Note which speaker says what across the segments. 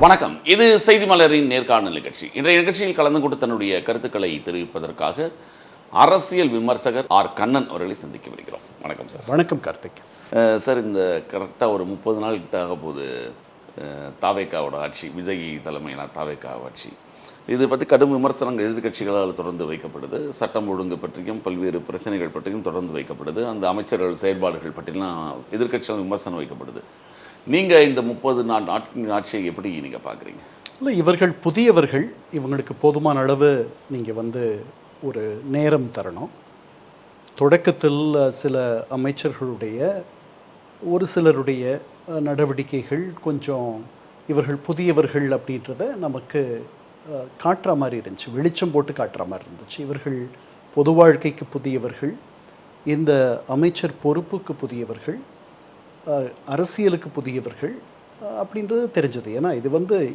Speaker 1: வணக்கம். இது செய்தி மலரின் நேர்காணல் நிகழ்ச்சி. இன்றைய நிகழ்ச்சியில் கலந்து கொண்டு தன்னுடைய கருத்துக்களை தெரிவிப்பதற்காக அரசியல் விமர்சகர் ஆர் கண்ணன் அவர்களை சந்திக்க வருகிறோம். வணக்கம் சார்.
Speaker 2: வணக்கம் கார்த்திக்.
Speaker 1: சார், இந்த கரெக்டாக ஒரு 30 நாள் கிட்ட ஆக போது தாவேக்காவோட ஆட்சி, விஜய் தலைமையிலான தாவேக்கா ஆட்சி, இது பற்றி கடும் விமர்சனங்கள் எதிர்கட்சிகளால் தொடர்ந்து வைக்கப்படுது. சட்டம் ஒழுங்கு பற்றியும் பல்வேறு பிரச்சனைகள் பற்றியும் தொடர்ந்து வைக்கப்படுது. அந்த அமைச்சர்கள் செயல்பாடுகள் பற்றிலாம் எதிர்கட்சிகள் விமர்சனம் வைக்கப்படுது. நீங்கள் இந்த 30 நாள் ஆட்சியை எப்படி நீங்கள் பார்க்குறீங்க?
Speaker 2: இல்லை, இவர்கள் புதியவர்கள், இவங்களுக்கு போதுமான அளவு நீங்கள் ஒரு நேரம் தரணும். தொடக்கத்தில் சில அமைச்சர்களுடைய ஒரு சிலருடைய நடவடிக்கைகள் கொஞ்சம் இவர்கள் புதியவர்கள் அப்படின்றத நமக்கு காட்டுற மாதிரி இருந்துச்சு, வெளிச்சம் போட்டு காட்டுற மாதிரி இருந்துச்சு. இவர்கள் பொது வாழ்க்கைக்கு புதியவர்கள், இந்த அமைச்சர் பொறுப்புக்கு புதியவர்கள், அரசியலுக்கு புதியவர்கள் அப்படின்றது தெரிஞ்சது. ஏன்னா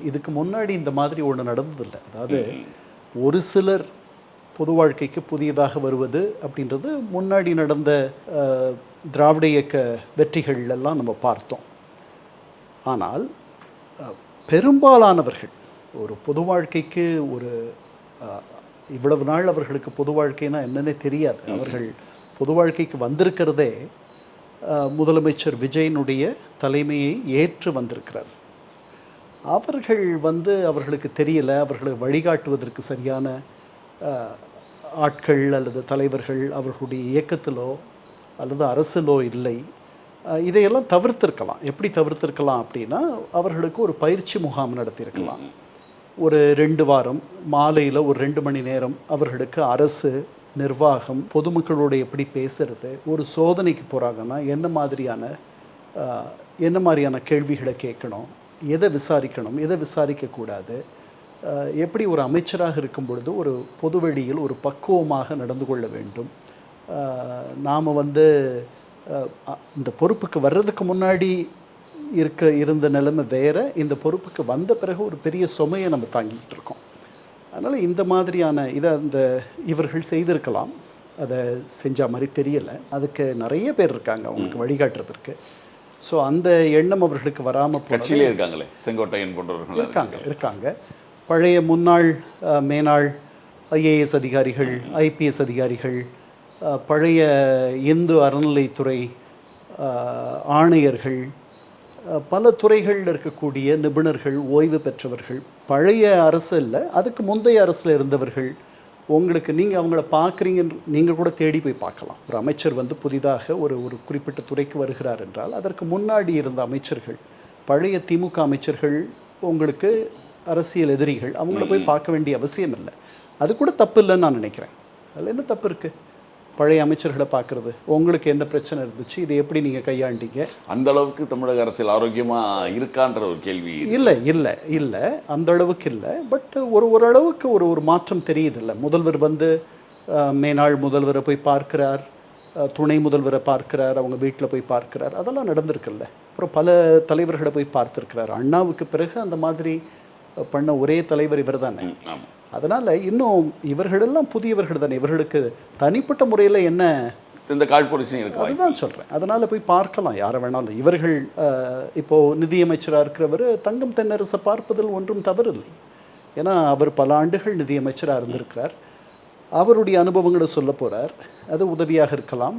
Speaker 2: இதுக்கு முன்னாடி இந்த மாதிரி ஒன்று நடந்ததில்லை. அதாவது ஒரு சிலர் பொது வாழ்க்கைக்கு புதியதாக வருவது அப்படின்றது முன்னாடி நடந்த திராவிட இயக்க வெற்றிகள் எல்லாம் நம்ம பார்த்தோம். ஆனால் பெரும்பாலானவர்கள் ஒரு பொது வாழ்க்கைக்கு இவ்வளவு நாள் அவர்களுக்கு பொது வாழ்க்கைனா என்னன்னே தெரியாது. அவர்கள் பொது வாழ்க்கைக்கு வந்திருக்கிறதே முதலமைச்சர் விஜயனுடைய தலைமையை ஏற்று வந்திருக்கிறார். அவர்கள் அவர்களுக்கு தெரியல, அவர்களை வழிகாட்டுவதற்கு சரியான ஆட்கள் அல்லது தலைவர்கள் அவர்களுடைய இயக்கத்திலோ அல்லது அரசிலோ இல்லை. இதையெல்லாம் தவிர்த்திருக்கலாம். எப்படி தவிர்த்திருக்கலாம் அப்படின்னா, அவர்களுக்கு ஒரு பயிற்சி முகாம் நடத்தியிருக்கலாம். ஒரு 2 வாரம் மாலையில் ஒரு 2 மணி நேரம் அவர்களுக்கு அரசு, நிர்வாகம், பொதுமக்களோடு எப்படி பேசுறது, ஒரு சோதனைக்கு போகிறாங்கன்னா என்ன மாதிரியான கேள்விகளை கேட்கணும், எதை விசாரிக்கணும், எதை விசாரிக்கக்கூடாது, எப்படி ஒரு அமைச்சராக இருக்கும் பொழுது ஒரு பொதுவெளியில் ஒரு பக்குவமாக நடந்து கொள்ள வேண்டும். நாம் இந்த பொறுப்புக்கு வர்றதுக்கு முன்னாடி இருந்த நிலைமை வேறு, இந்த பொறுப்புக்கு வந்த பிறகு ஒரு பெரிய சுமையை நம்ம தாங்கிக்கிட்டு இருக்கோம். அதனால் இந்த மாதிரியான இவர்கள் செய்திருக்கலாம். அதை செஞ்ச மாதிரி தெரியலை. அதுக்கு நிறைய பேர் இருக்காங்க அவங்களுக்கு வழிகாட்டுறதுக்கு. ஸோ அந்த எண்ணம் அவர்களுக்கு வராமல்
Speaker 1: கட்சியிலே இருக்காங்களே, செங்கோட்டையன் போன்றவர்கள்
Speaker 2: இருக்காங்க. பழைய முன்னாள் மேனாள் ஐஏஎஸ் அதிகாரிகள், ஐபிஎஸ் அதிகாரிகள், பழைய இந்து அறநிலைத்துறை ஆணையர்கள், பல துறைகளில் இருக்கக்கூடிய நிபுணர்கள், ஓய்வு பெற்றவர்கள், பழைய அரசு இல்லை அதுக்கு முந்தைய அரசில் இருந்தவர்கள். உங்களுக்கு நீங்கள் அவங்கள பார்க்குறீங்க, நீங்கள் கூட தேடி போய் பார்க்கலாம். ஒரு அமைச்சர் புதிதாக ஒரு குறிப்பிட்ட துறைக்கு வருகிறார் என்றால் அதற்கு முன்னாடி இருந்த அமைச்சர்கள், பழைய திமுக அமைச்சர்கள் உங்களுக்கு அரசியல் எதிரிகள், அவங்கள போய் பார்க்க வேண்டிய அவசியம் இல்லை. அது கூட தப்பு இல்லைன்னு நான் நினைக்கிறேன். அதில் என்ன தப்பு இருக்குது? பழைய அமைச்சர்களை பார்க்குறது, உங்களுக்கு என்ன பிரச்சனை இருந்துச்சு, இதை எப்படி நீங்கள் கையாண்டீங்க?
Speaker 1: அந்த அளவுக்கு தமிழக அரசியல் ஆரோக்கியமாக இருக்கான்ற ஒரு கேள்வி.
Speaker 2: இல்லை அந்த அளவுக்கு இல்லை. பட் ஓரளவுக்கு ஒரு மாற்றம் தெரியுதில்ல. முதல்வர் மேனாள் முதல்வரை போய் பார்க்குறார், துணை முதல்வரை பார்க்குறார், அவங்க வீட்டில் போய் பார்க்குறார், அதெல்லாம் நடந்திருக்குல்ல. அப்புறம் பல தலைவர்களை போய் பார்த்துருக்கிறார். அண்ணாவுக்கு பிறகு அந்த மாதிரி பண்ண ஒரே தலைவர் இவர் தானே. அதனால் இன்னும் இவர்களெல்லாம் புதியவர்கள் தானே. இவர்களுக்கு தனிப்பட்ட முறையில் என்ன
Speaker 1: இந்த காழ்ப்புணர்ச்சி இருக்குது,
Speaker 2: அதுதான் சொல்கிறேன். அதனால் போய் பார்க்கலாம் யாரை வேணாலும். இவர்கள் இப்போது நிதியமைச்சராக இருக்கிறவர் தங்கம் தென்னரசை பார்ப்பதில் ஒன்றும் தவறில்லை. ஏன்னா அவர் பல ஆண்டுகள் நிதியமைச்சராக இருந்திருக்கிறார். அவருடைய அனுபவங்களை சொல்ல போகிறார். அது உதவியாக இருக்கலாம்,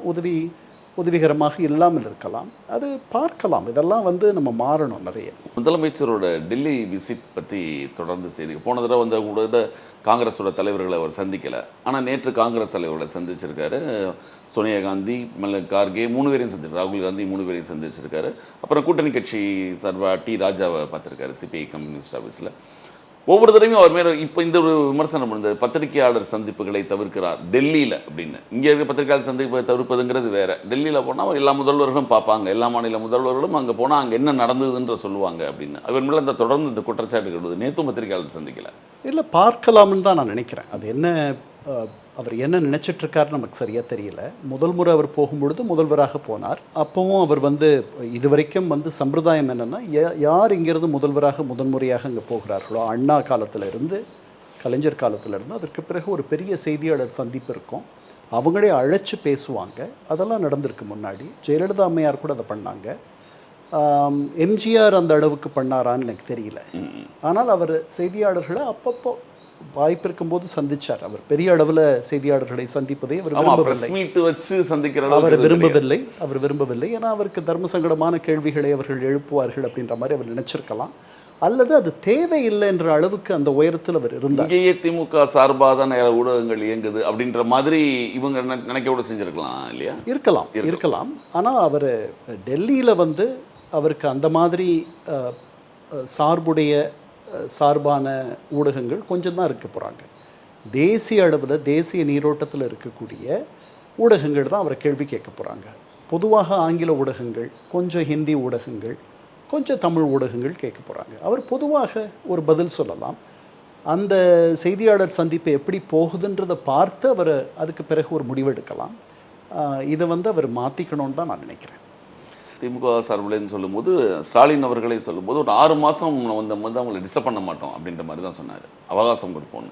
Speaker 2: உதவிகரமாக இல்லாமல் இருக்கலாம். அது பார்க்கலாம். இதெல்லாம் நம்ம மாறணும் நிறைய.
Speaker 1: முதலமைச்சரோட டெல்லி விசிட் பற்றி தொடர்ந்து செய்தி. போன தடவை கூட காங்கிரஸோட தலைவர்களை அவர் சந்திக்கலை. ஆனால் நேற்று காங்கிரஸ் தலைவர்களை சந்திச்சிருக்காரு. சோனியா காந்தி, கார்கே 3 பேரையும் சந்திச்சிருக்காரு. ராகுல் காந்தி 3 பேரையும் சந்திச்சிருக்காரு. அப்புறம் கூட்டணி கட்சி சார்பாக டி ராஜாவை பார்த்துருக்காரு சிபிஐ கம்யூனிஸ்ட் ஆஃபீஸில். ஒவ்வொரு தடவையும் அவர் மேலே இப்போ இந்த ஒரு விமர்சனம் இருந்தது, பத்திரிகையாளர் சந்திப்புகளை தவிர்க்கிறார் டெல்லியில் அப்படின்னு. இங்கே இருக்க பத்திரிகையாளர் சந்திப்பை தவிர்ப்பதுங்கிறது வேறு. டெல்லியில் போனால் எல்லா முதல்வர்களும் பார்ப்பாங்க, எல்லா மாநில முதல்வர்களும் அங்கே போனால் அங்கே என்ன நடந்ததுன்ற சொல்லுவாங்க அப்படின்னு. அவர் மேலே தொடர்ந்து இந்த குற்றச்சாட்டு வருது. நேற்றும் பத்திரிகையாளர் சந்திக்கலை.
Speaker 2: இல்லை, பார்க்கலாம்னு தான் நான் நினைக்கிறேன். அது என்ன அவர் என்ன நினச்சிட்ருக்காருன்னு நமக்கு சரியாக தெரியல. முதல் முறை அவர் போகும்பொழுது முதல்வராக போனார். அப்போவும் அவர் இது வரைக்கும் சம்பிரதாயம் என்னென்னா, யார் இங்கேருந்து முதல்வராக முதன்முறையாக அங்கே போகிறார்களோ, அண்ணா காலத்திலிருந்து கலைஞர் காலத்திலிருந்து அதற்கு பிறகு ஒரு பெரிய செய்தியாளர் சந்திப்பு இருக்கும். அவங்களே அழைச்சி பேசுவாங்க. அதெல்லாம் நடந்திருக்கு முன்னாடி. ஜெயலலிதா அம்மையார் கூட அதை பண்ணாங்க. எம்ஜிஆர் அந்த அளவுக்கு பண்ணாரான்னு எனக்கு தெரியல. ஆனால் அவர் செய்தியாளர்களை அப்பப்போ வாய்ப்பு இருக்கும்போது சந்திச்சார். அவர் பெரிய அளவில் செய்தியாளர்களை சந்திப்பதை அவர் விரும்பவில்லை.
Speaker 1: வச்சு சந்திக்கிற
Speaker 2: அவர் விரும்பவில்லை. ஏன்னா அவருக்கு தர்ம சங்கடமான கேள்விகளை அவர்கள் எழுப்புவார்கள் அப்படின்ற மாதிரி அவர் நினைச்சிருக்கலாம், அல்லது அது தேவையில்லை என்ற அளவுக்கு அந்த உயரத்தில் அவர் இருந்தார்.
Speaker 1: இங்கேயே திமுக சார்பாக தான் ஊடகங்கள் இயங்குது அப்படின்ற மாதிரி இவங்க நினைக்க கூட செஞ்சுருக்கலாம் இல்லையா?
Speaker 2: இருக்கலாம். ஆனால் அவர் டெல்லியில் வந்து அவருக்கு அந்த மாதிரி சார்பான ஊடகங்கள் கொஞ்சம் தான் இருக்க போகிறாங்க. தேசிய அளவில் தேசிய நீரோட்டத்தில் இருக்கக்கூடிய ஊடகங்கள் தான் அவரை கேள்வி கேட்க போகிறாங்க. பொதுவாக ஆங்கில ஊடகங்கள், கொஞ்சம் ஹிந்தி ஊடகங்கள், கொஞ்சம் தமிழ் ஊடகங்கள் கேட்க போகிறாங்க. அவர் பொதுவாக ஒரு பதில் சொல்லலாம். அந்த செய்தியாளர் சந்திப்பு எப்படி போகுதுன்றதை பார்த்து அவர் அதுக்கு பிறகு ஒரு முடிவெடுக்கலாம். இதை வந்து அவர் மாற்றிக்கணும்னு தான் நான் நினைக்கிறேன்.
Speaker 1: திமுக சார்பில்னு சொல்லும்போது ஸ்டாலின் அவர்களே சொல்லும்போது ஒரு 6 மாதம் வந்து அவங்களை டிஸ்டர்ப் பண்ண மாட்டோம் அப்படின்ற மாதிரி தான் சொன்னார், அவகாசம் கொடுப்போன்னு.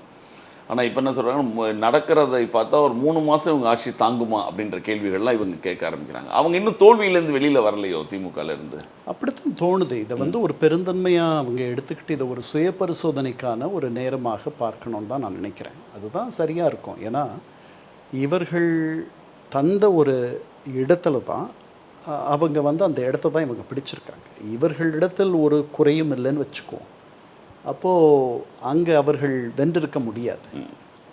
Speaker 1: ஆனால் இப்போ என்ன சொல்கிறாங்க, நடக்கிறதை பார்த்தா ஒரு 3 மாதம் இவங்க ஆட்சி தாங்குமா அப்படின்ற கேள்விகள்லாம் இவங்க கேட்க ஆரம்பிக்கிறாங்க. அவங்க இன்னும் தோல்வியிலேருந்து வெளியில் வரலையோ திமுகலேருந்து?
Speaker 2: அப்படித்தான் தோணுது. இதை வந்து ஒரு பெருந்தன்மையாக அவங்க எடுத்துக்கிட்டு இதை ஒரு சுய பரிசோதனைக்கான ஒரு நேரமாக பார்க்கணுன்னு தான் நான் நினைக்கிறேன். அதுதான் சரியாக இருக்கும். ஏன்னா இவர்கள் தந்த ஒரு இடத்துல தான் அவங்க வந்து அந்த இடத்த தான் இவங்க பிடிச்சிருக்காங்க. இவர்களிடத்தில் ஒரு குறையும் இல்லைன்னு வச்சுக்குவோம். அப்போது அங்கே அவர்கள் வென்றிருக்க முடியாது.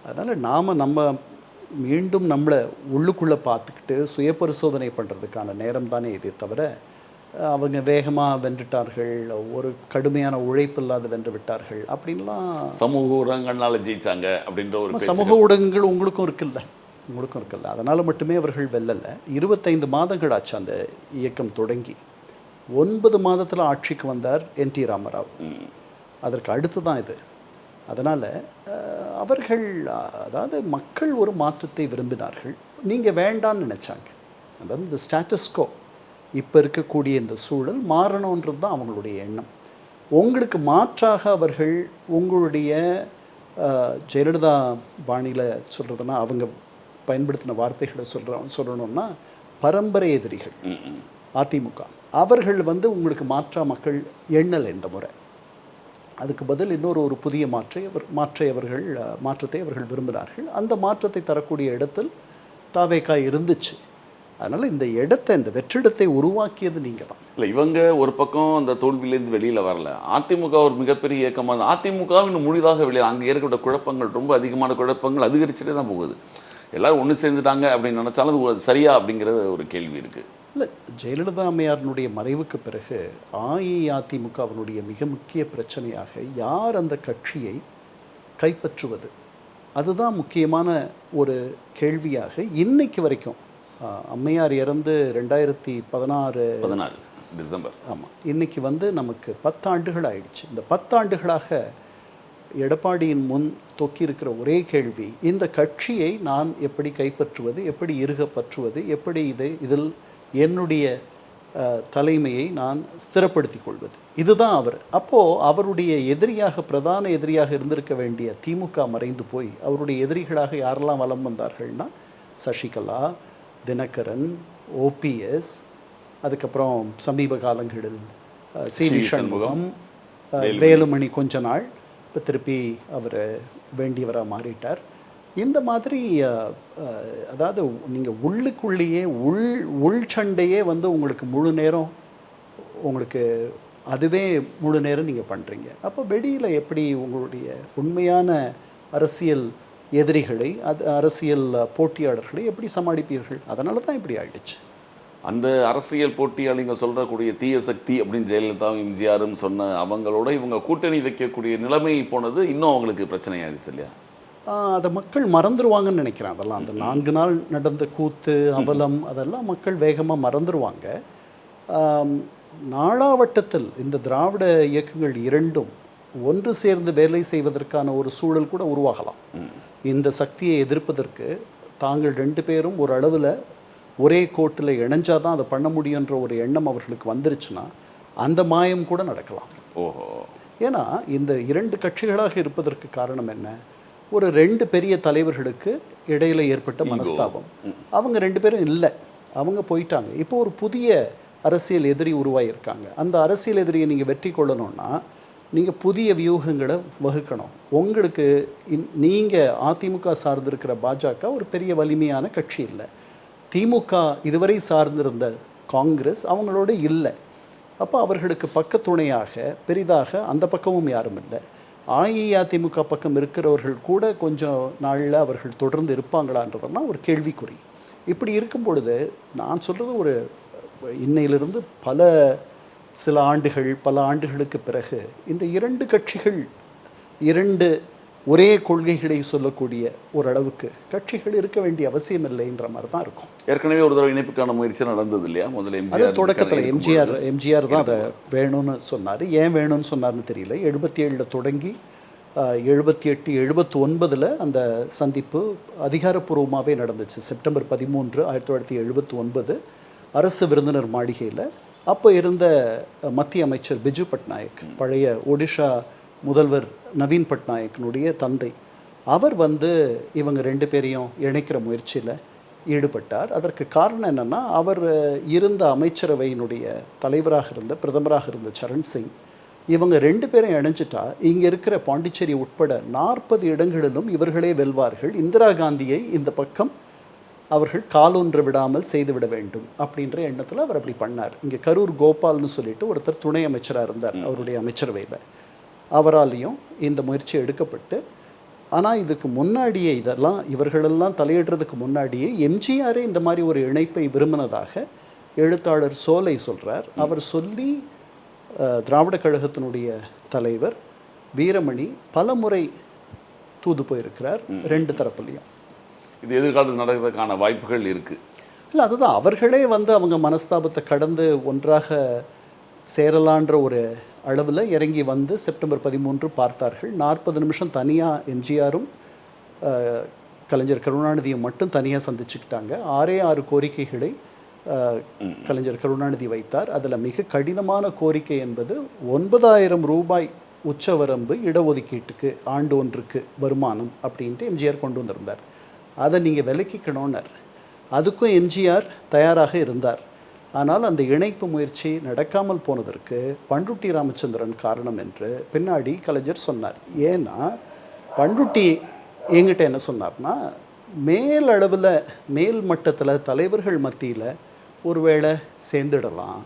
Speaker 2: அதனால் நம்ம மீண்டும் நம்மளை உள்ளுக்குள்ளே பார்த்துக்கிட்டு சுய பரிசோதனை பண்ணுறதுக்கான நேரம் தானே இதே தவிர அவங்க வேகமாக வென்றுட்டார்கள், ஒரு கடுமையான உழைப்பு இல்லாத வென்று விட்டார்கள் அப்படின்லாம்.
Speaker 1: சமூக ஊடகங்கள்னால ஜெயிச்சாங்க அப்படின்ற ஒரு
Speaker 2: சமூக ஊடகங்கள் உங்களுக்கும் இருக்குல்ல, அதனால் மட்டுமே அவர்கள் வெல்லலை. 25 மாதங்கள் ஆச்சு அந்த இயக்கம் தொடங்கி. 9 மாதத்தில் ஆட்சிக்கு வந்தார் என்டி ராமராவ். அதற்கு அடுத்து தான் இது. அதனால் அவர்கள், அதாவது மக்கள் ஒரு மாற்றத்தை விரும்பினார்கள், நீங்கள் வேண்டான்னு நினச்சாங்க. அதாவது இந்த ஸ்டேட்டஸ்கோ, இப்போ இருக்கக்கூடிய இந்த சூழல் மாறணுன்றது தான் அவங்களுடைய எண்ணம். உங்களுக்கு மாற்றாக அவர்கள் உங்களுடைய ஜெயலலிதா பாணியில் சொல்கிறதுனா அவங்க பயன்படுத்தின வார்த்தைகளை சொல்லணும்னா பரம்பரை எதிரிகள் அதிமுக, அவர்கள் வந்து உங்களுக்கு மாற்றா மக்கள் எண்ணலை இந்த முறை. அதுக்கு பதில் இன்னொரு புதிய மாற்றத்தை அவர்கள் விரும்பினார்கள். அந்த மாற்றத்தை தரக்கூடிய இடத்தில் தாவேகா இருந்துச்சு. அதனால் இந்த வெற்றிடத்தை உருவாக்கியது நீங்கள் தான்.
Speaker 1: இல்லை, இவங்க ஒரு பக்கம் அந்த தோல்வியிலேருந்து வெளியில் வரல. அதிமுக ஒரு மிகப்பெரிய இயக்கமாக, அதிமுக இன்னும் முழுதாக வெளியே, அங்கே ஏற்பட்ட குழப்பங்கள், ரொம்ப அதிகமான குழப்பங்கள் அதிகரிச்சுட்டே தான் போகுது. எல்லோரும் ஒன்று சேர்ந்துட்டாங்க அப்படின்னு நினச்சாலும் அது சரியா அப்படிங்கிற ஒரு கேள்வி இருக்குது.
Speaker 2: இல்லை, ஜெயலலிதா அம்மையாரினுடைய மறைவுக்கு பிறகு அஇஅதிமுகவினுடைய மிக முக்கிய பிரச்சனையாக யார் அந்த கட்சியை கைப்பற்றுவது, அதுதான் முக்கியமான ஒரு கேள்வியாக இன்னைக்கு வரைக்கும். அம்மையார் இறந்து 2016
Speaker 1: டிசம்பர்.
Speaker 2: ஆமாம், இன்றைக்கி வந்து நமக்கு 10 ஆண்டுகள் ஆயிடுச்சு. இந்த 10 ஆண்டுகளாக எடப்பாடியின் முன் தொக்கியிருக்கிற ஒரே கேள்வி, இந்த கட்சியை நான் எப்படி கைப்பற்றுவது, எப்படி பற்றுவது, எப்படி இதில் என்னுடைய தலைமையை நான் ஸ்திரப்படுத்தி கொள்வது, இதுதான் அவர். அப்போது அவருடைய பிரதான எதிரியாக இருந்திருக்க வேண்டிய திமுக மறைந்து போய் அவருடைய எதிரிகளாக யாரெல்லாம் வலம் வந்தார்கள்னா சசிகலா, தினகரன், ஓபிஎஸ், அதுக்கப்புறம் சமீப காலங்களில் சி.வி. சண்முகம், வேலுமணி கொஞ்ச நாள், இப்போ திருப்பி அவர் வேண்டியவராக மாறிட்டார். இந்த மாதிரி அதாவது நீங்கள் உள்ளுக்குள்ளேயே உள் சண்டையே வந்து உங்களுக்கு முழு நேரம், உங்களுக்கு அதுவே முழு நேரம் நீங்கள் பண்ணுறீங்க. அப்போ வெளியில் எப்படி உங்களுடைய உண்மையான அரசியல் எதிரிகளை, அரசியல் போட்டியாளர்களை எப்படி சமாளிப்பீர்கள்? அதனால தான் இப்படி ஆயிடுச்சு.
Speaker 1: அந்த அரசியல் போட்டியாளிங்க சொல்கிறக்கூடிய தீய சக்தி அப்படின்னு ஜெயலலிதாவும் எம்ஜிஆரும் சொன்ன அவங்களோட இவங்க கூட்டணி வைக்கக்கூடிய நிலைமை போனது இன்னும் அவங்களுக்கு பிரச்சனையாகிடுச்சு இல்லையா?
Speaker 2: அதை மக்கள் மறந்துடுவாங்கன்னு நினைக்கிறேன். அதெல்லாம் அந்த 4 நாள் நடந்த கூத்து, அவலம், அதெல்லாம் மக்கள் வேகமாக மறந்துடுவாங்க. நாளாவட்டத்தில் இந்த திராவிட இயக்கங்கள் இரண்டும் ஒன்று சேர்ந்து வேலை செய்வதற்கான ஒரு சூழல் கூட உருவாகலாம். இந்த சக்தியை எதிர்ப்பதற்கு தாங்கள் 2 பேரும் ஒரு அளவில் ஒரே கோட்டில் இணைஞ்சாதான் அதை பண்ண முடியுன்ற ஒரு எண்ணம் அவர்களுக்கு வந்துருச்சுன்னா அந்த மாயம் கூட நடக்கலாம்.
Speaker 1: ஓஹோ.
Speaker 2: ஏன்னா இந்த 2 கட்சிகளாக இருப்பதற்கு காரணம் என்ன? ஒரு 2 பெரிய தலைவர்களுக்கு இடையில் ஏற்பட்ட மனஸ்தாபம். அவங்க 2 பேரும் இல்லை, அவங்க போயிட்டாங்க. இப்போ ஒரு புதிய அரசியல் எதிரி உருவாகியிருக்காங்க. அந்த அரசியல் எதிரியை நீங்கள் வெற்றி கொள்ளணும்னா நீங்கள் புதிய வியூகங்களை வகுக்கணும். உங்களுக்கு நீங்கள் அதிமுக சார்ந்திருக்கிற பாஜக ஒரு பெரிய வலிமையான கட்சி இல்லை. திமுக இதுவரை சார்ந்திருந்த காங்கிரஸ் அவங்களோட இல்லை. அப்போ அவர்களுக்கு பக்கத்துணையாக பெரிதாக அந்த பக்கமும் யாரும் இல்லை. அஇஅதிமுக பக்கம் இருக்கிறவர்கள் கூட கொஞ்சம் நாளில் அவர்கள் தொடர்ந்து இருப்பாங்களான்றதெல்லாம் ஒரு கேள்விக்குறி. இப்படி இருக்கும் பொழுது நான் சொல்கிறது ஒரு இன்னையிலிருந்து சில ஆண்டுகள் பல ஆண்டுகளுக்கு பிறகு இந்த இரண்டு கட்சிகள் ஒரே கொள்கைகளை சொல்லக்கூடிய ஓரளவுக்கு கட்சிகள் இருக்க வேண்டிய அவசியம் இல்லைன்ற மாதிரி தான் இருக்கும்.
Speaker 1: ஏற்கனவே ஒரு தடவை இணைப்புக்கான முயற்சி நடந்தது இல்லையா? முதல்ல
Speaker 2: அது தொடக்கத்தில் எம்ஜிஆர் தான் அதை வேணும்னு சொன்னார். ஏன் வேணும்னு சொன்னார்னு தெரியல. 77 தொடங்கி 78 79 அந்த சந்திப்பு அதிகாரப்பூர்வமாகவே நடந்துச்சு. செப்டம்பர் 13 1979 அரசு விருந்தினர் மாளிகையில் அப்போ இருந்த மத்திய அமைச்சர் பிஜு பட்நாயக், பழைய ஒடிஷா முதல்வர் நவீன் பட்நாயக்கினுடைய தந்தை, அவர் இவங்க ரெண்டு பேரையும் இணைக்கிற முயற்சியில் ஈடுபட்டார். அதற்கு காரணம் என்னென்னா, அவர் இருந்த அமைச்சரவையினுடைய தலைவராக இருந்த பிரதமராக இருந்த சரண் சிங் இவங்க ரெண்டு பேரும் இணைஞ்சிட்டா இங்கே இருக்கிற பாண்டிச்சேரி உட்பட 40 இடங்களிலும் இவர்களே வெல்வார்கள். இந்திரா காந்தியை இந்த பக்கம் அவர்கள் காலூன்ற விடாமல் செய்துவிட வேண்டும் அப்படின்ற எண்ணத்தில் அவர் அப்படி பண்ணார். இங்கே கரூர் கோபால்னு சொல்லிட்டு ஒருத்தர் துணை அமைச்சராக இருந்தார் அவருடைய அமைச்சரவையில். அவராலையும் இந்த முயற்சி எடுக்கப்பட்டு, ஆனால் இதுக்கு முன்னாடியே இவர்களெல்லாம் தலையிடுறதுக்கு முன்னாடியே எம்ஜிஆரே இந்த மாதிரி ஒரு இணைப்பை விரும்பினதாக எழுத்தாளர் சோலை சொல்கிறார். அவர் சொல்லி திராவிட கழகத்தினுடைய தலைவர் வீரமணி பல முறை தூது போயிருக்கிறார் ரெண்டு தரப்புலையும்.
Speaker 1: இது எதிர்காலத்தில் நடக்கிறதுக்கான வாய்ப்புகள் இருக்குது.
Speaker 2: இல்லை, அதுதான் அவர்களே அவங்க மனஸ்தாபத்தை கடந்து ஒன்றாக சேரலான்ற ஒரு அளவில் இறங்கி செப்டம்பர் 13 பார்த்தார்கள். 40 நிமிஷம் தனியாக எம்ஜிஆரும் கலைஞர் கருணாநிதியும் மட்டும் தனியாக சந்திச்சுக்கிட்டாங்க. 6 கோரிக்கைகளை கலைஞர் கருணாநிதி வைத்தார். அதில் மிக கடினமான கோரிக்கை என்பது 9,000 ரூபாய் உச்சவரம்பு இடஒதுக்கீட்டுக்கு ஆண்டு ஒன்றுக்கு வருமானம் அப்படின்ட்டு எம்ஜிஆர் கொண்டு வந்திருந்தார். அதை நீங்கள் விலக்கிக்கணும்னார். அதுக்கும் எம்ஜிஆர் தயாராக இருந்தார். ஆனால் அந்த இணைப்பு முயற்சி நடக்காமல் போனதற்கு பண்ருட்டி ராமச்சந்திரன் காரணம் என்று பின்னாடி கலைஞர் சொன்னார். ஏன்னா பண்ருட்டி என்கிட்ட என்ன சொன்னார்னா, மேலளவில் மேல் மட்டத்தில் தலைவர்கள் மத்தியில் ஒருவேளை சேர்ந்துடலாம்,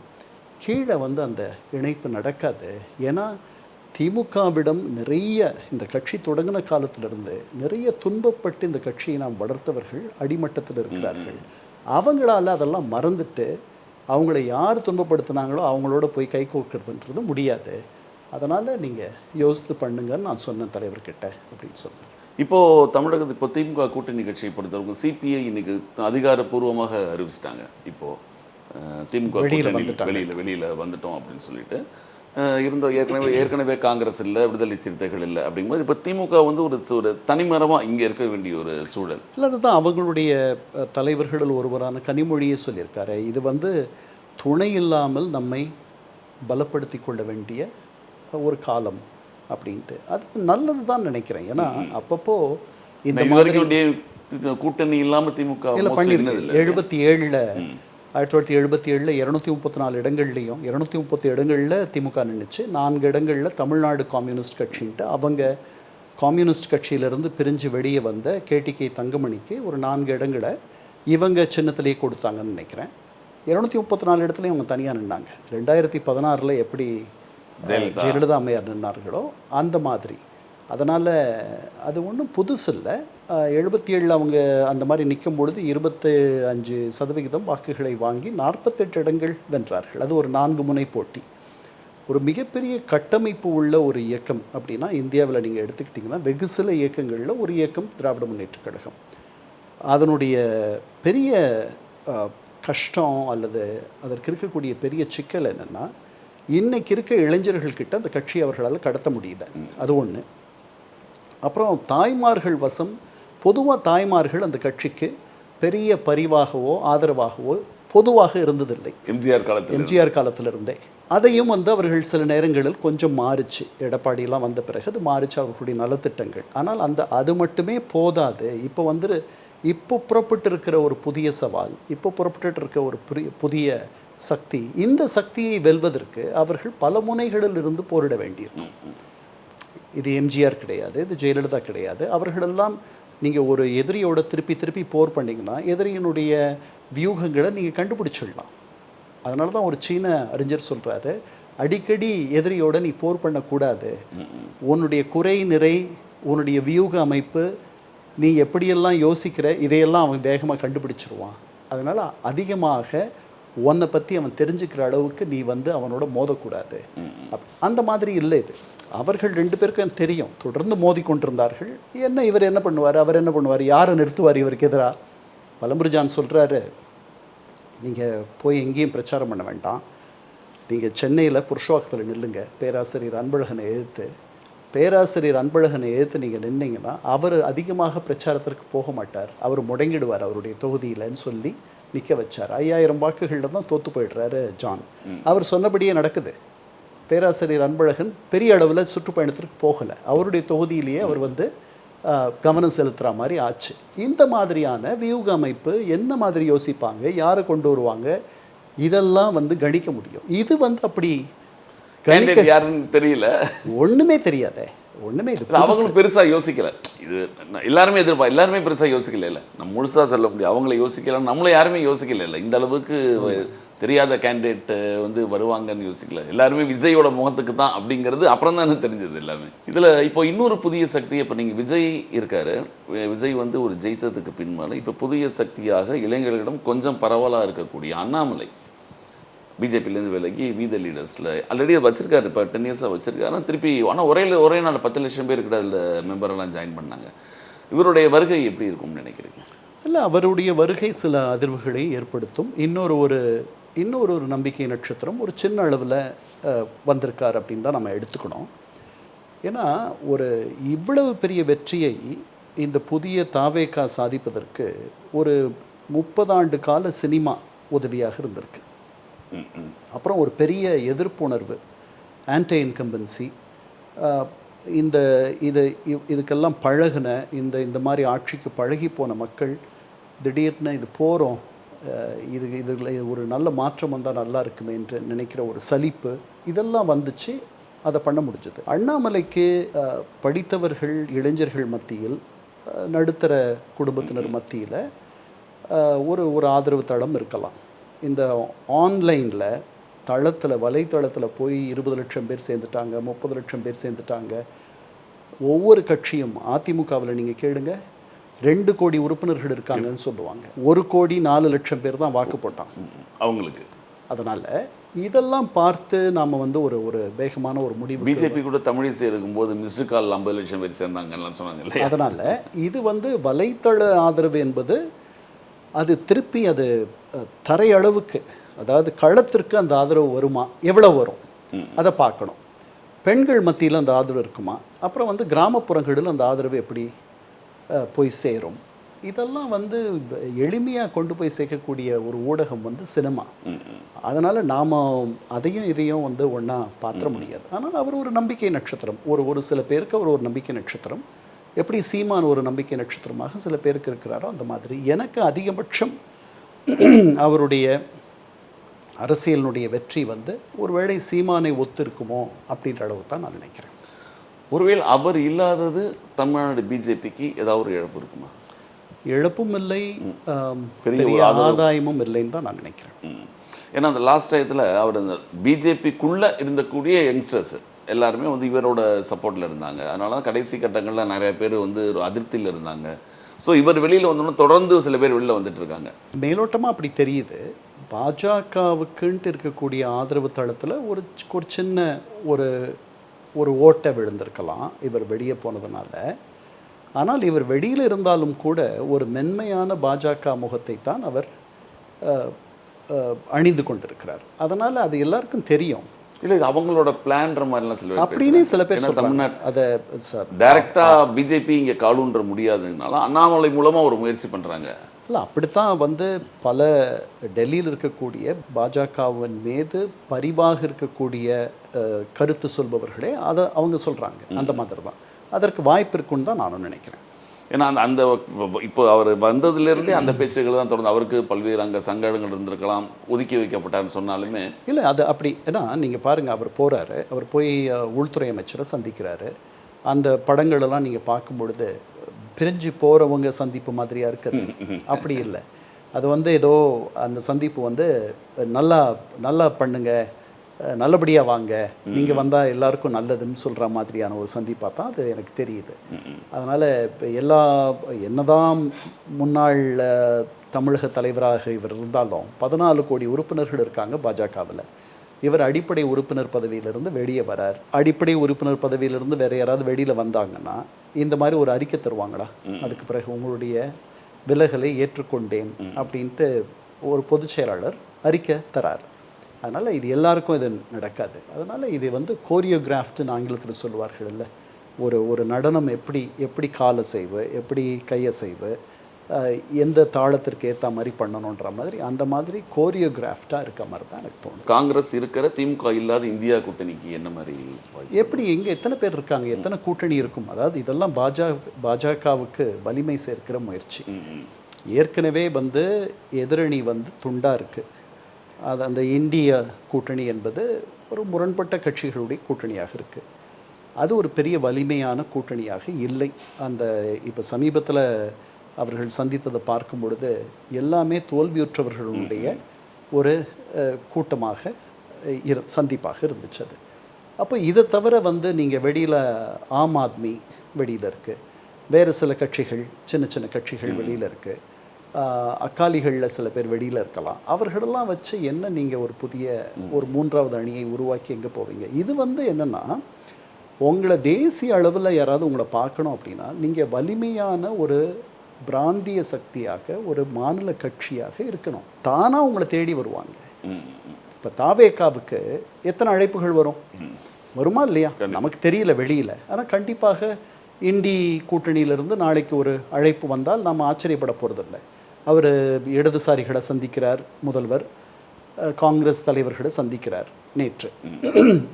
Speaker 2: கீழே அந்த இணைப்பு நடக்காது. ஏன்னா திமுகவிடம் நிறைய இந்த கட்சி தொடங்கின காலத்திலிருந்து நிறைய துன்பப்பட்டு இந்த கட்சியை நாம் வளர்த்தவர்கள் அடிமட்டத்தில் இருக்கிறார்கள். அவங்களால அதெல்லாம் மறந்துட்டு அவங்கள யார் துன்பப்படுத்தினாங்களோ அவங்களோட போய் கை கோர்க்கறதுன்றது முடியாது. அதனால் நீங்கள் யோசித்து பண்ணுங்கன்னு நான் சொன்னேன் தலைவர்கிட்ட அப்படின்னு சொன்னேன்.
Speaker 1: இப்போது தமிழகத்து இப்போ திமுக கூட்டணி கட்சியை பொறுத்தவரைக்கும் சிபிஐ இன்னைக்கு அதிகாரப்பூர்வமாக அறிவிச்சிட்டாங்க. இப்போது திமுக வெளியில் வந்துட்டோம் அப்படின்னு சொல்லிட்டு இருந்த ஏற்கனவே காங்கிரஸ் இல்லை, விடுதலை சிறுத்தைகள் இல்லை. அப்படிங்கும்போது இப்போ திமுக ஒரு தனிமரமாக இங்கே இருக்க வேண்டிய ஒரு சூழல்
Speaker 2: இல்லை. அதுதான் அவங்களுடைய தலைவர்களில் ஒருவரான கனிமொழியே சொல்லியிருக்காரு. இது துணை இல்லாமல் நம்மை பலப்படுத்தி கொள்ள வேண்டிய ஒரு காலம் அப்படின்ட்டு. அது நல்லது தான் நினைக்கிறேன். ஏன்னா அப்பப்போ இந்த மாதிரி
Speaker 1: கூட்டணி இல்லாமல் திமுக
Speaker 2: பண்ணிருக்கு. 77 1977 234 இடங்கள்லையும் 230 இடங்களில் திமுக நின்றுச்சு. 4 இடங்களில் தமிழ்நாடு கம்யூனிஸ்ட் கட்சின்ட்டு அவங்க கம்யூனிஸ்ட் கட்சியிலேருந்து பிரிஞ்சு வெளியே வந்த கேடிகே தங்கமணிக்கு ஒரு 4 இடங்களை இவங்க சின்னத்திலேயே கொடுத்தாங்கன்னு நினைக்கிறேன். 234 இடத்துலையும் அவங்க தனியாக நின்னாங்க. 2016 எப்படி ஜெயலலிதா அம்மையார் நின்னார்களோ அந்த மாதிரி. அதனால் அது ஒன்றும் புதுசு இல்லை. 77 அவங்க அந்த மாதிரி நிற்கும் பொழுது 25% வாக்குகளை வாங்கி 48 இடங்கள் வென்றார்கள். அது ஒரு 4 முனை போட்டி. ஒரு மிகப்பெரிய கட்டமைப்பு உள்ள ஒரு இயக்கம் அப்படின்னா இந்தியாவில் நீங்கள் எடுத்துக்கிட்டிங்கன்னா வெகு சில இயக்கங்களில் ஒரு இயக்கம் திராவிட முன்னேற்றக் கழகம். அதனுடைய பெரிய கஷ்டம் அல்லது அதற்கு இருக்கக்கூடிய பெரிய சிக்கல் என்னென்னா, இன்றைக்கி இருக்க இளைஞர்கள்கிட்ட அந்த கட்சி அவர்களால் கடத்த முடியல. அது ஒன்று. அப்புறம் தாய்மார்கள் வசம் பொதுவாக தாய்மார்கள் அந்த பெரிய பரிவாகவோ ஆதரவாகவோ பொதுவாக இருந்ததில்லை. எம்ஜிஆர் காலத்திலிருந்தே அதையும் அவர்கள் சில நேரங்களில் கொஞ்சம் மாறுச்சு. எடப்பாடியெல்லாம் வந்த பிறகு அது மாறுச்சு அவர்களுடைய நலத்திட்டங்கள். ஆனால் அது மட்டுமே போதாது. இப்போ புறப்பட்டு இருக்கிற ஒரு புதிய சவால், இப்போ புறப்பட்டு இருக்க ஒரு புதிய சக்தி. இந்த சக்தியை வெல்வதற்கு அவர்கள் பல முனைகளில் இருந்து போரிட வேண்டியிருக்கும். இது எம்ஜிஆர் கிடையாது, இது ஜெயலலிதா கிடையாது. அவர்களெல்லாம் நீங்கள் ஒரு எதிரியோட திருப்பி திருப்பி போர் பண்ணிங்கன்னா எதிரியினுடைய வியூகங்களை நீங்கள் கண்டுபிடிச்சிடலாம். அதனால தான் ஒரு சீன அறிஞர் சொல்கிறாரு, அடிக்கடி எதிரியோட நீ போர் பண்ணக்கூடாது. உன்னுடைய குறை நிறை, உன்னுடைய வியூக அமைப்பு, நீ எப்படியெல்லாம் யோசிக்கிற, இதையெல்லாம் அவன் வேகமாக கண்டுபிடிச்சிருவான். அதனால் அதிகமாக உன்னை பற்றி அவன் தெரிஞ்சுக்கிற அளவுக்கு நீ வந்து அவனோட மோதக்கூடாது. அந்த மாதிரி இல்லை இது. அவர்கள் 2 பேருக்கும் தெரியும், தொடர்ந்து மோதி கொண்டிருந்தார்கள். என்ன இவர் என்ன பண்ணுவார், அவர் என்ன பண்ணுவார், யாரை நிறுத்துவார் இவருக்கு எதிராக? பலம்புரிஜான் சொல்கிறாரு, நீங்கள் போய் எங்கேயும் பிரச்சாரம் பண்ண வேண்டாம், நீங்கள் சென்னையில் புருஷோகத்தில் நில்லுங்க, பேராசிரியர் அன்பழகனை எதிர்த்து. பேராசிரியர் அன்பழகனை எதிர்த்து நீங்கள் நின்னீங்கன்னா அவர் அதிகமாக பிரச்சாரத்திற்கு போக மாட்டார், அவர் முடங்கிடுவார் அவருடைய தொகுதியிலன்னு சொல்லி நிற்க வச்சார். 5000 வாக்குகளில் தான் தோற்று போயிடுறாரு ஜான். அவர் சொன்னபடியே நடக்குது. பேராசிரியர் அன்பழகன் பெரிய அளவில் சுற்றுப்பயணத்திற்கு போகலை, அவருடைய தொகுதியிலேயே அவர் வந்து கவனம் செலுத்துகிற மாதிரி ஆச்சு. இந்த மாதிரியான வியூக அமைப்பு என்ன மாதிரி யோசிப்பாங்க, யாரை கொண்டு வருவாங்க, இதெல்லாம் வந்து கணிக்க முடியும். இது வந்து அப்படி
Speaker 1: கணிக்க யாருன்னு தெரியல,
Speaker 2: ஒன்றுமே தெரியாதே, ஒன்றுமே. இது
Speaker 1: அவங்களும் பெருசாக யோசிக்கல. இது எல்லாருமே எல்லாருமே பெருசாக யோசிக்கல. இல்லை நம்ம முழுசாக சொல்ல முடியும், அவங்கள யோசிக்கல, நம்மளை யாருமே யோசிக்கல. இல்லை இந்த அளவுக்கு தெரியாத கேண்டிடேட் வந்து வருவாங்கன்னு யோசிக்கல. எல்லாருமே விஜயோட முகத்துக்கு தான் அப்படிங்கிறது அப்புறம் தானே தெரிஞ்சது எல்லாமே. இதில் இப்போ இன்னொரு புதிய சக்தி, இப்போ நீங்கள் விஜய் இருக்காரு, விஜய் வந்து ஒரு ஜெயித்ததுக்கு பின்பால் இப்போ புதிய சக்தியாக இளைஞர்களிடம் கொஞ்சம் பரவலாக இருக்கக்கூடிய அண்ணாமலை பிஜேபியிலேருந்து விலகி வீத லீடர்ஸில் ஆல்ரெடி வச்சிருக்காரு, இப்போ 10 இயர்ஸாக வச்சிருக்காரு. ஆனால் திருப்பி ஆனால் ஒரே நாள் 10 லட்சம் பேர் கிட்ட அதில் மெம்பரெல்லாம் ஜாயின் பண்ணாங்க. இவருடைய வருகை எப்படி இருக்கும்னு நினைக்கிறீங்க?
Speaker 2: இல்லை, அவருடைய வருகை சில அதிர்வுகளை ஏற்படுத்தும். இன்னொரு நம்பிக்கை நட்சத்திரம் ஒரு சின்ன அளவில் வந்திருக்கார் அப்படின்னு தான் நம்ம எடுத்துக்கணும். ஏன்னா ஒரு இவ்வளவு பெரிய வெற்றியை இந்த புதிய தாவேகா சாதிப்பதற்கு ஒரு 30 ஆண்டு கால சினிமா உதவியாக இருந்திருக்கு. அப்புறம் ஒரு பெரிய எதிர்ப்புணர்வு, ஆன்டி இன்கம்பன்சி, இதுக்கெல்லாம் பழகின இந்த மாதிரி ஆட்சிக்கு பழகி போன மக்கள் திடீர்னு இது போகிறோம், இதில் ஒரு நல்ல மாற்றம் வந்தால் நல்லா இருக்குமே என்று நினைக்கிற ஒரு சலிப்பு, இதெல்லாம் வந்துச்சு. அதை பண்ண முடிஞ்சது. அண்ணாமலைக்கு படித்தவர்கள், இளைஞர்கள் மத்தியில், நடுத்தர குடும்பத்தினர் மத்தியில் ஒரு ஆதரவு தளம் இருக்கலாம். இந்த ஆன்லைனில் வலைத்தளத்தில் போய் 20 லட்சம் பேர் சேர்ந்துட்டாங்க, 30 லட்சம் பேர் சேர்ந்துட்டாங்க. ஒவ்வொரு கட்சியும், அதிமுகவில் நீங்கள் கேளுங்க, 2 கோடி உறுப்பினர்கள் இருக்காங்கன்னு சொல்லுவாங்க. 1 கோடி 4 லட்சம் பேர் தான் வாக்கு போட்டாங்க
Speaker 1: அவங்களுக்கு.
Speaker 2: அதனால் இதெல்லாம் பார்த்து நாம் வந்து ஒரு வேகமான ஒரு முடிவு.
Speaker 1: பிஜேபி கூட தமிழிசை இருக்கும்போது மிஸ்டு கால் 50 லட்சம் பேர் சேர்ந்தாங்கன்னு சொன்னாங்க.
Speaker 2: அதனால் இது வந்து வலைத்தள ஆதரவு என்பது அது திருப்பி அது தரையளவுக்கு, அதாவது களத்திற்கு அந்த ஆதரவு வருமா, எவ்வளோ வரும் அதை பார்க்கணும். பெண்கள் மத்தியில் அந்த ஆதரவு இருக்குமா, அப்புறம் வந்து கிராமப்புறங்களில் அந்த ஆதரவு எப்படி போய் சேரும், இதெல்லாம் வந்து எளிமையாக கொண்டு போய் சேர்க்கக்கூடிய ஒரு ஊடகம் வந்து சினிமா. அதனால் நாம் அதையும் இதையும் வந்து ஒன்றா பார்த்துட முடியாது. ஆனால் அவர் ஒரு நம்பிக்கை நட்சத்திரம். ஒரு சில பேருக்கு அவர் ஒரு நம்பிக்கை நட்சத்திரம். எப்படி சீமான் ஒரு நம்பிக்கை நட்சத்திரமாக சில பேருக்கு இருக்கிறாரோ அந்த மாதிரி எனக்கு அதிகபட்சம் அவருடைய அரசியலினுடைய வெற்றி வந்து ஒருவேளை சீமானை ஒத்து இருக்குமோ அப்படின்ற அளவு தான் நான் நினைக்கிறேன்.
Speaker 1: ஒருவேளை அவர் இல்லாதது தமிழ்நாடு பிஜேபிக்கு ஏதாவது ஒரு இழப்பு இருக்குமா?
Speaker 2: இழப்பும் இல்லை, பெரிய ஆதாயமும் இல்லைன்னு தான் நான் நினைக்கிறேன்.
Speaker 1: ஏன்னா அந்த லாஸ்ட் டயத்தில் அவர் அந்த பிஜேபிக்குள்ளே இருந்தக்கூடிய யங்ஸ்டர்ஸ் எல்லாருமே வந்து இவரோட சப்போர்ட்டில் இருந்தாங்க. அதனால தான் கடைசி கட்டங்களில் நிறைய பேர் வந்து ஒரு அதிருப்தியில் இருந்தாங்க. ஸோ இவர் வெளியில் வந்தோன்னா தொடர்ந்து சில பேர் வெளியில் வந்துட்டு இருக்காங்க.
Speaker 2: மேலோட்டமாக அப்படி தெரியுது. பாஜகவுக்குன்ட்டு இருக்கக்கூடிய ஆதரவு தளத்தில் ஒரு சின்ன ஒரு ஓட்டை விழுந்திருக்கலாம் இவர் வெளியே போனதுனால. ஆனால் இவர் வெளியில் இருந்தாலும் கூட ஒரு மென்மையான பாஜக முகத்தை தான் அவர் அணிந்து கொண்டிருக்கிறார். அதனால் அது எல்லாருக்கும் தெரியும்.
Speaker 1: இல்லை, இது அவங்களோட பிளான்ற மாதிரிலாம் சில
Speaker 2: அப்படின்னு சில பேர்
Speaker 1: தமிழ்நாடு
Speaker 2: அதை சார்
Speaker 1: டைரெக்டாக பிஜேபி இங்கே காலூன்ற முடியாதுனால அண்ணாமலை மூலமாக ஒரு முயற்சி பண்ணுறாங்க.
Speaker 2: இல்லை, அப்படித்தான் வந்து பல டெல்லியில் இருக்கக்கூடிய பாஜகவின் மீது பரிவாக இருக்கக்கூடிய கருத்து சொல்பவர்களே அதை அவங்க சொல்கிறாங்க. அந்த மாதிரி தான் அதற்கு வாய்ப்பு இருக்குன்னு தான் நானும் நினைக்கிறேன்.
Speaker 1: ஏன்னா அந்த இப்போ அவர் வந்ததுலேருந்தே அந்த பேச்சுகள் தான் தொடர்ந்து. அவருக்கு பல்வேறு அங்கே சங்கடங்கள் இருந்திருக்கலாம், ஒதுக்கி வைக்கப்பட்டார்னு சொன்னாலுமே.
Speaker 2: இல்லை அது அப்படி ஏன்னா நீங்கள் பாருங்கள், அவர் போகிறாரு, அவர் போய் உள்துறை அமைச்சரை சந்திக்கிறாரு. அந்த படங்களெல்லாம் நீங்கள் பார்க்கும் பொழுது பிரிஞ்சு போகிறவங்க சந்திப்பு மாதிரியாக இருக்குது. அப்படி இல்லை, அது வந்து ஏதோ அந்த சந்திப்பு வந்து நல்லா நல்லா பண்ணுங்க, நல்லபடியாக வாங்க, நீங்கள் வந்தால் எல்லாருக்கும் நல்லதுன்னு சொல்கிற மாதிரியான ஒரு சந்திப்பாக தான் அது எனக்கு தெரியுது. அதனால் இப்போ என்னதான் முன்னாள் தமிழக தலைவராக இவர் இருந்தாலும் 14 கோடி உறுப்பினர்கள் இருக்காங்க பாஜகவில். இவர் அடிப்படை உறுப்பினர் பதவியிலிருந்து வெளியே வரார். அடிப்படை உறுப்பினர் பதவியிலிருந்து வேறு யாராவது வெளியில் வந்தாங்கன்னா இந்த மாதிரி ஒரு அறிக்கை தருவாங்களா? அதுக்கு பிறகு உங்களுடைய விலகலை ஏற்றுக்கொண்டேன் அப்படின்ட்டு ஒரு பொதுச் செயலாளர் அறிக்கை தரார். அதனால் இது எல்லாருக்கும் இது நடக்காது. அதனால் இது வந்து கோரியோகிராஃப்டுன்னு ஆங்கிலத்தில் சொல்லுவார்கள் இல்லை, ஒரு நடனம் எப்படி காலசைவு, எப்படி கையசைவு, எந்த தாளத்திற்கு ஏற்ற மாதிரி பண்ணணுன்ற மாதிரி, அந்த மாதிரி கோரியோகிராஃப்டாக இருக்க மாதிரி தான் எனக்கு தோணுது.
Speaker 1: காங்கிரஸ் இருக்கிற திமுக இல்லாத இந்தியா கூட்டணிக்கு என்ன மாதிரி
Speaker 2: எப்படி எங்கே எத்தனை பேர் இருக்காங்க, எத்தனை கூட்டணி இருக்கும்? அதாவது இதெல்லாம் பாஜகவுக்கு வலிமை சேர்க்கிற முயற்சி. ஏற்கனவே வந்து எதிரணி வந்து துண்டாக இருக்குது. அது அந்த இந்திய கூட்டணி என்பது ஒரு முரண்பட்ட கட்சிகளுடைய கூட்டணியாக இருக்குது. அது ஒரு பெரிய வலிமையான கூட்டணியாக இல்லை. அந்த இப்போ சமீபத்தில் அவர்கள் சந்தித்ததை பார்க்கும் பொழுது எல்லாமே தோல்வியுற்றவர்களுடைய ஒரு கூட்டமாக சந்திப்பாக இருந்துச்சு அது. அப்போ இதை தவிர வந்து நீங்கள் வெளியில் ஆம் ஆத்மி வெளியில் இருக்குது, வேறு சில கட்சிகள், சின்ன சின்ன கட்சிகள் வெளியில் இருக்குது, அக்காலிகளில் சில பேர் வெளியில் இருக்கலாம். அவர்களெல்லாம் வச்சு என்ன நீங்கள் ஒரு புதிய ஒரு 3வது அணியை உருவாக்கி எங்கே போவீங்க? இது வந்து என்னென்னா, உங்களை தேசிய அளவில் யாராவது உங்களை பார்க்கணும் அப்படின்னா நீங்கள் வலிமையான ஒரு பிராந்திய சக்தியாக, ஒரு மாநில கட்சியாக இருக்கணும். தானாக உங்களை தேடி வருவாங்க. இப்போ தாவேகாவுக்கு எத்தனை அழைப்புகள் வருமா இல்லையா? நமக்கு தெரியல வெளியில். ஆனால் கண்டிப்பாக இண்டி கூட்டணியிலிருந்து நாளைக்கு ஒரு அழைப்பு வந்தால் நாம் ஆச்சரியப்பட போகிறதில்லை. அவர் இடதுசாரிகளை சந்திக்கிறார், முதல்வர் காங்கிரஸ் தலைவர்களை சந்திக்கிறார் நேற்று.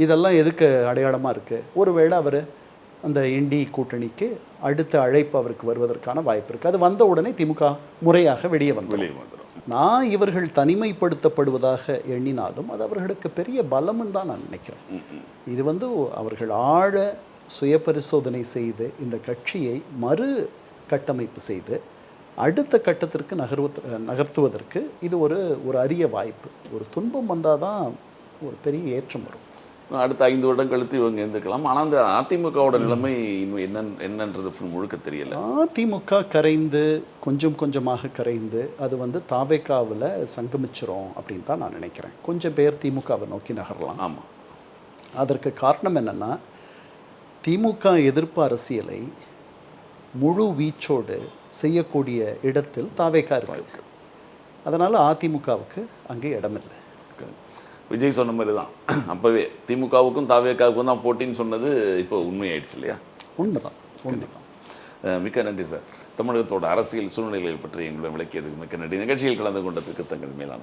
Speaker 2: இதெல்லாம் எதுக்கு அடையாளமாக இருக்குது? ஒருவேளை அவர் அந்த இண்டி கூட்டணிக்கு அடுத்த அழைப்பு அவருக்கு வருவதற்கான வாய்ப்பு இருக்குது. அது வந்த உடனே திமுக முறையாக வெளியே வந்துடும். நான் இவர்கள் தனிமைப்படுத்தப்படுவதாக எண்ணினாலும் அது அவர்களுக்கு பெரிய பலம்னு தான் நான் நினைக்கிறேன். இது வந்து அவர்கள் ஆழ சுய பரிசோதனை செய்து இந்த கட்சியை மறு கட்டமைப்பு செய்து அடுத்த கட்டத்திற்கு நகர்த்துவதற்கு இது ஒரு அரிய வாய்ப்பு. ஒரு துன்பம் வந்தால் தான் ஒரு பெரிய ஏற்றம் வரும்.
Speaker 1: அடுத்த 5 வருடம் கழித்து இவங்க இருந்துக்கலாம். ஆனால் அந்த அதிமுகவோட நிலைமை இன்னும் என்னன்றது முழுக்க தெரியல.
Speaker 2: அதிமுக கரைந்து கொஞ்சம் கொஞ்சமாக கரைந்து அது வந்து தாவேகாவில் சங்கமிச்சிரும் அப்படின்னு தான் நான் நினைக்கிறேன். கொஞ்சம் பேர் திமுகவை நோக்கி நகரலாம்.
Speaker 1: ஆமாம்.
Speaker 2: அதற்கு காரணம் என்னென்னா, திமுக எதிர்ப்பு அரசியலை முழு வீச்சோடு செய்யக்கூடிய இடத்தில் தாவேகா இருக்கு. அதனால் அதிமுகவுக்கு அங்கே இடமில்லை.
Speaker 1: விஜய் சொன்ன மாதிரி தான், அப்போவே திமுகவுக்கும் தாவேகாவுக்கும் தான் போட்டின்னு சொன்னது இப்போ உண்மையாயிடுச்சு இல்லையா?
Speaker 2: உண்மைதான்.
Speaker 1: மிக்க நன்றி சார். தமிழகத்தோட அரசியல் சூழ்நிலைகளை பற்றி எங்களை விளக்கியதுக்கு மிக்க நன்றி. நிகழ்ச்சியில் கலந்து கொண்டதுக்கு தங்கள் மேலான